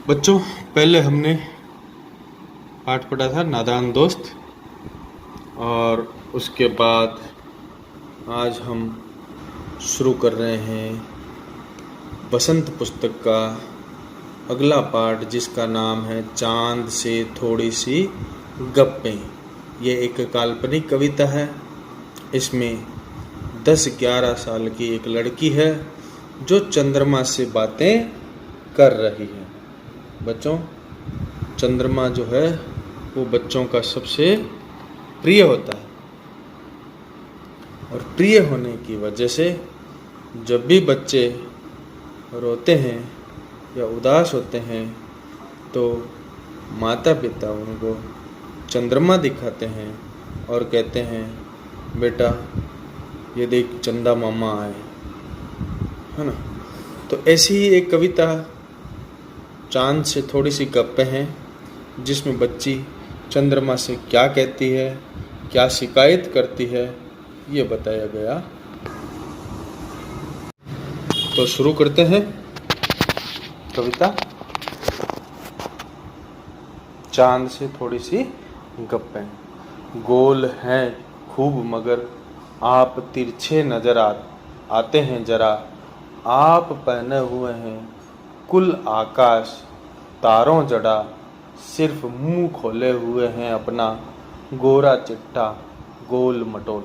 बच्चों, पहले हमने पाठ पढ़ा था नादान दोस्त, और उसके बाद आज हम शुरू कर रहे हैं बसंत पुस्तक का अगला पाठ, जिसका नाम है चांद से थोड़ी सी गप्पें। ये एक काल्पनिक कविता है। इसमें 10-11 साल की एक लड़की है जो चंद्रमा से बातें कर रही है। बच्चों, चंद्रमा जो है वो बच्चों का सबसे प्रिय होता है, और प्रिय होने की वजह से जब भी बच्चे रोते हैं या उदास होते हैं तो माता पिता उनको चंद्रमा दिखाते हैं और कहते हैं, बेटा ये देख चंदा मामा आए, है ना। तो ऐसी ही एक कविता चांद से थोड़ी सी गप्पें हैं, जिसमें बच्ची चंद्रमा से क्या कहती है, क्या शिकायत करती है, ये बताया गया। तो शुरू करते हैं कविता चांद से थोड़ी सी गप्पें। गोल हैं खूब मगर आप तिरछे नजर आते हैं जरा। आप पहने हुए हैं कुल आकाश तारों जड़ा। सिर्फ मुंह खोले हुए हैं अपना गोरा चिट्टा गोल मटोल।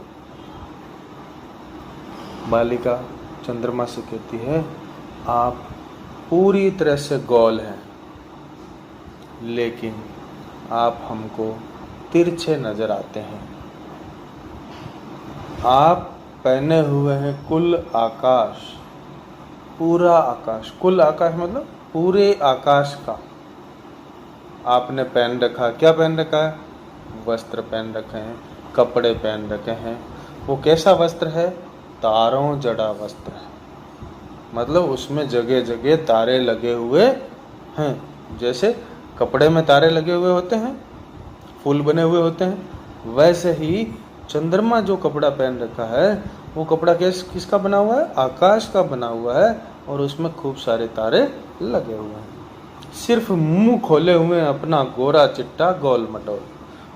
बालिका चंद्रमा से कहती है, आप पूरी तरह से गोल हैं, लेकिन आप हमको तिरछे नजर आते हैं। आप पहने हुए हैं कुल आकाश, पूरा आकाश। कुल आकाश मतलब पूरे आकाश का आपने पहन रखा। क्या पहन रखा है? वस्त्र पहन रखे हैं, कपड़े पहन रखे हैं। वो कैसा वस्त्र है? तारों जड़ा वस्त्र है, मतलब उसमें जगह जगह तारे लगे हुए हैं। जैसे कपड़े में तारे लगे हुए होते हैं, फूल बने हुए होते हैं, वैसे ही चंद्रमा जो कपड़ा पहन रखा है वो कपड़ा किसका बना हुआ है? आकाश का बना हुआ है, और उसमें खूब सारे तारे लगे हुए हैं। सिर्फ मुंह खोले हुए अपना गोरा चिट्टा गोल मटोल।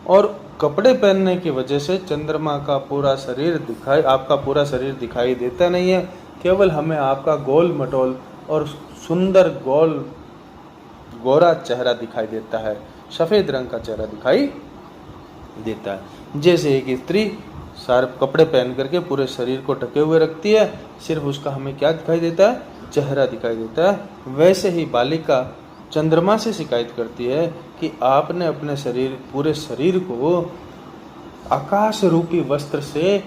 और कपड़े पहनने की वजह से चंद्रमा का पूरा शरीर आपका पूरा शरीर दिखाई देता नहीं है, केवल हमें आपका गोल मटोल और सुंदर गोरा चेहरा दिखाई देता है, सफेद रंग का चेहरा दिखाई देता है। जैसे एक स्त्री सारे कपड़े पहन करके पूरे शरीर को ढके हुए रखती है, सिर्फ उसका हमें क्या दिखाई देता है? चेहरा दिखाई देता है। वैसे ही बालिका चंद्रमा से शिकायत करती है कि आपने अपने पूरे शरीर को आकाश रूपी वस्त्र से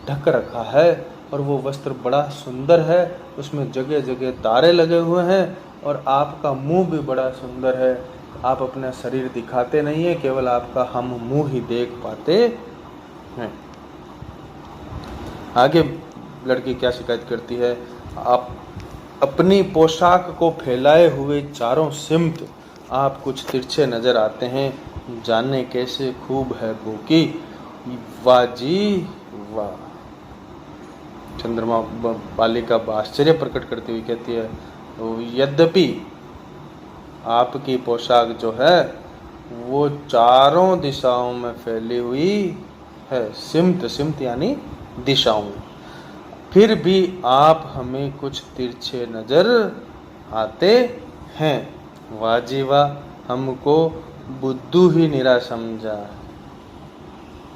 ढक रखा है, और वो वस्त्र बड़ा सुंदर है, उसमें जगह जगह तारे लगे हुए हैं, और आपका मुंह भी बड़ा सुंदर है। आप अपना शरीर दिखाते नहीं है, केवल आपका हम मुंह ही देख पाते हैं। आगे लड़की क्या शिकायत करती है? आप अपनी पोशाक को फैलाए हुए चारों सिमत आप कुछ तिरछे नजर आते हैं, जाने कैसे खूब है बोकी। वाह जी वाह। चंद्रमा बालिका आश्चर्य प्रकट करती हुई कहती है, यद्यपि आपकी पोशाक जो है वो चारों दिशाओं में फैली हुई है, सिमत यानी दिशाओं, फिर भी आप हमें कुछ तिरछे नजर आते हैं। वाह जी वाह, हमको बुद्धू ही निरा समझा।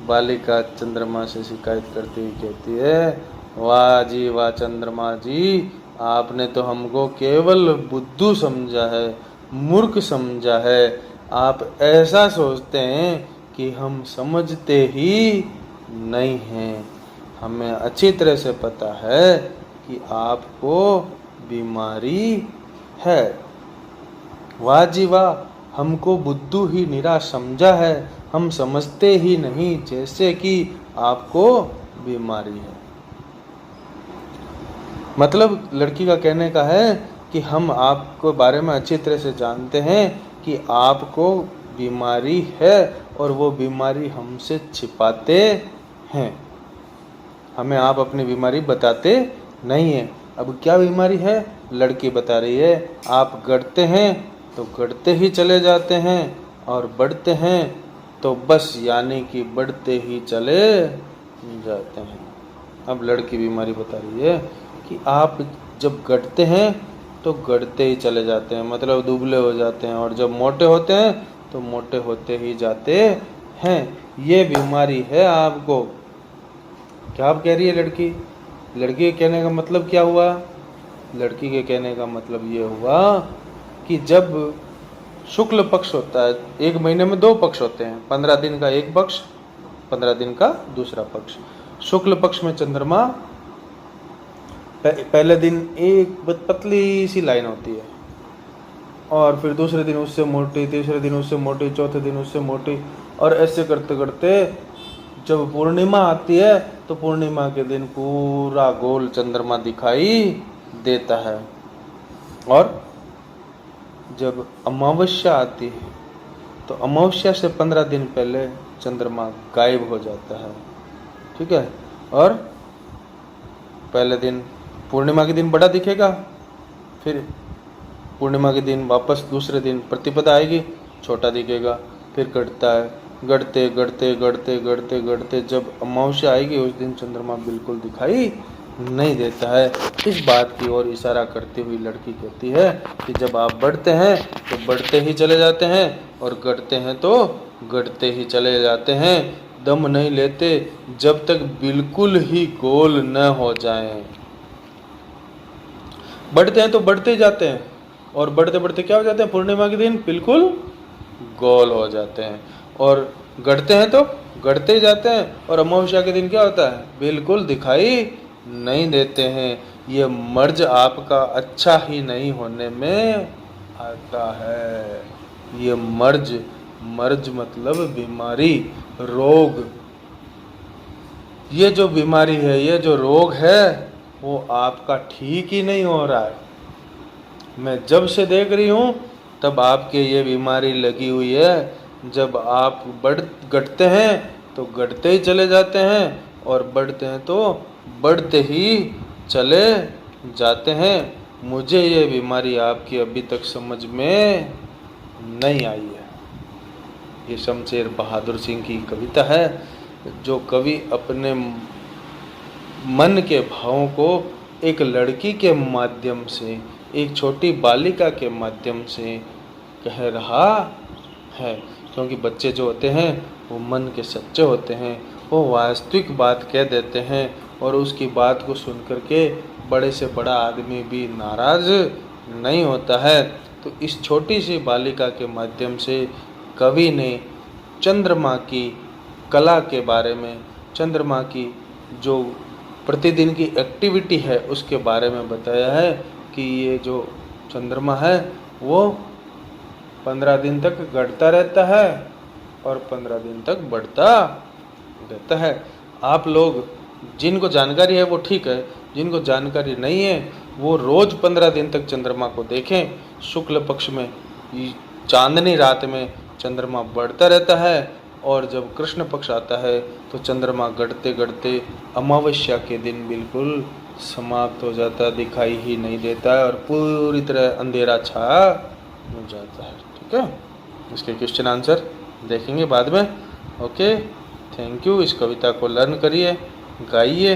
बालिका चंद्रमा से शिकायत करती हुई कहती है, वाह जी वाह चंद्रमा जी, आपने तो हमको केवल बुद्धू समझा है, मूर्ख समझा है। आप ऐसा सोचते हैं कि हम समझते ही नहीं हैं। हमें अच्छी तरह से पता है कि आपको बीमारी है। वाह जी वाह, हमको बुद्धू ही निरा समझा है, हम समझते ही नहीं जैसे कि आपको बीमारी है। मतलब लड़की का कहने का है कि हम आपको बारे में अच्छी तरह से जानते हैं कि आपको बीमारी है, और वो बीमारी हमसे छिपाते हैं। हमें आप अपनी बीमारी बताते नहीं हैं। अब क्या बीमारी है? लड़की बता रही है, आप गढ़ते हैं तो घटते ही चले जाते हैं, और बढ़ते हैं तो बस यानी कि बढ़ते ही चले जाते हैं। अब लड़की बीमारी बता रही है कि आप जब घटते हैं तो घटते ही चले जाते हैं, मतलब दुबले हो जाते हैं, और जब मोटे होते हैं तो मोटे होते ही जाते हैं। ये बीमारी है आपको। क्या आप कह रही है लड़की? लड़की के कहने का मतलब क्या हुआ? लड़की के कहने का मतलब ये हुआ कि जब शुक्ल पक्ष होता है, एक महीने में 2 पक्ष होते हैं, 15 दिन का एक पक्ष, 15 दिन का दूसरा पक्ष। शुक्ल पक्ष में चंद्रमा पहले दिन एक पतली सी लाइन होती है, और फिर दूसरे दिन उससे मोटी, तीसरे दिन उससे मोटी, चौथे दिन उससे मोटी, और ऐसे करते करते जब पूर्णिमा आती है तो पूर्णिमा के दिन पूरा गोल चंद्रमा दिखाई देता है। और जब अमावस्या आती है तो अमावस्या से 15 दिन पहले चंद्रमा गायब हो जाता है। ठीक है। और पहले दिन पूर्णिमा के दिन बड़ा दिखेगा, फिर पूर्णिमा के दिन वापस दूसरे दिन प्रतिपदा आएगी, छोटा दिखेगा, फिर घटता है, घटते घटते घटते घटते घटते जब अमावस्या आएगी उस दिन चंद्रमा बिल्कुल दिखाई नहीं देता है। इस बात की ओर इशारा करती हुई लड़की कहती है कि जब आप बढ़ते हैं तो बढ़ते ही चले जाते हैं, और घटते हैं तो घटते ही चले जाते हैं, दम नहीं लेते जब तक बिल्कुल ही गोल न हो जाएं। बढ़ते हैं तो बढ़ते ही जाते हैं, और बढ़ते बढ़ते क्या हो जाते हैं? पूर्णिमा के दिन बिल्कुल गोल हो जाते हैं। और घटते हैं तो घटते ही जाते हैं, और अमावस्या के दिन क्या होता है? बिल्कुल दिखाई नहीं देते हैं। ये मर्ज आपका अच्छा ही नहीं होने में आता है। ये मर्ज मतलब बीमारी, रोग। ये जो बीमारी है, ये जो रोग है, वो आपका ठीक ही नहीं हो रहा है। मैं जब से देख रही हूँ तब आपके ये बीमारी लगी हुई है। जब आप घटते हैं तो घटते ही चले जाते हैं, और बढ़ते हैं तो बढ़ते ही चले जाते हैं। मुझे ये बीमारी आपकी अभी तक समझ में नहीं आई है। ये शमशेर बहादुर सिंह की कविता है, जो कवि अपने मन के भावों को एक लड़की के माध्यम से, एक छोटी बालिका के माध्यम से कह रहा है। क्योंकि बच्चे जो होते हैं वो मन के सच्चे होते हैं, वो वास्तविक बात कह देते हैं, और उसकी बात को सुन करके बड़े से बड़ा आदमी भी नाराज नहीं होता है। तो इस छोटी सी बालिका के माध्यम से कवि ने चंद्रमा की कला के बारे में, चंद्रमा की जो प्रतिदिन की एक्टिविटी है उसके बारे में बताया है कि ये जो चंद्रमा है वो 15 दिन तक घटता रहता है और 15 दिन तक बढ़ता रहता है। आप लोग जिनको जानकारी है वो ठीक है, जिनको जानकारी नहीं है वो रोज 15 दिन तक चंद्रमा को देखें। शुक्ल पक्ष में चांदनी रात में चंद्रमा बढ़ता रहता है, और जब कृष्ण पक्ष आता है तो चंद्रमा घटते घटते अमावस्या के दिन बिल्कुल समाप्त हो जाता, दिखाई ही नहीं देता है, और पूरी तरह अंधेरा छा जाता है। ठीक है, इसके क्वेश्चन आंसर देखेंगे बाद में। Okay, thank you. इस कविता को लर्न करिए, गाइए।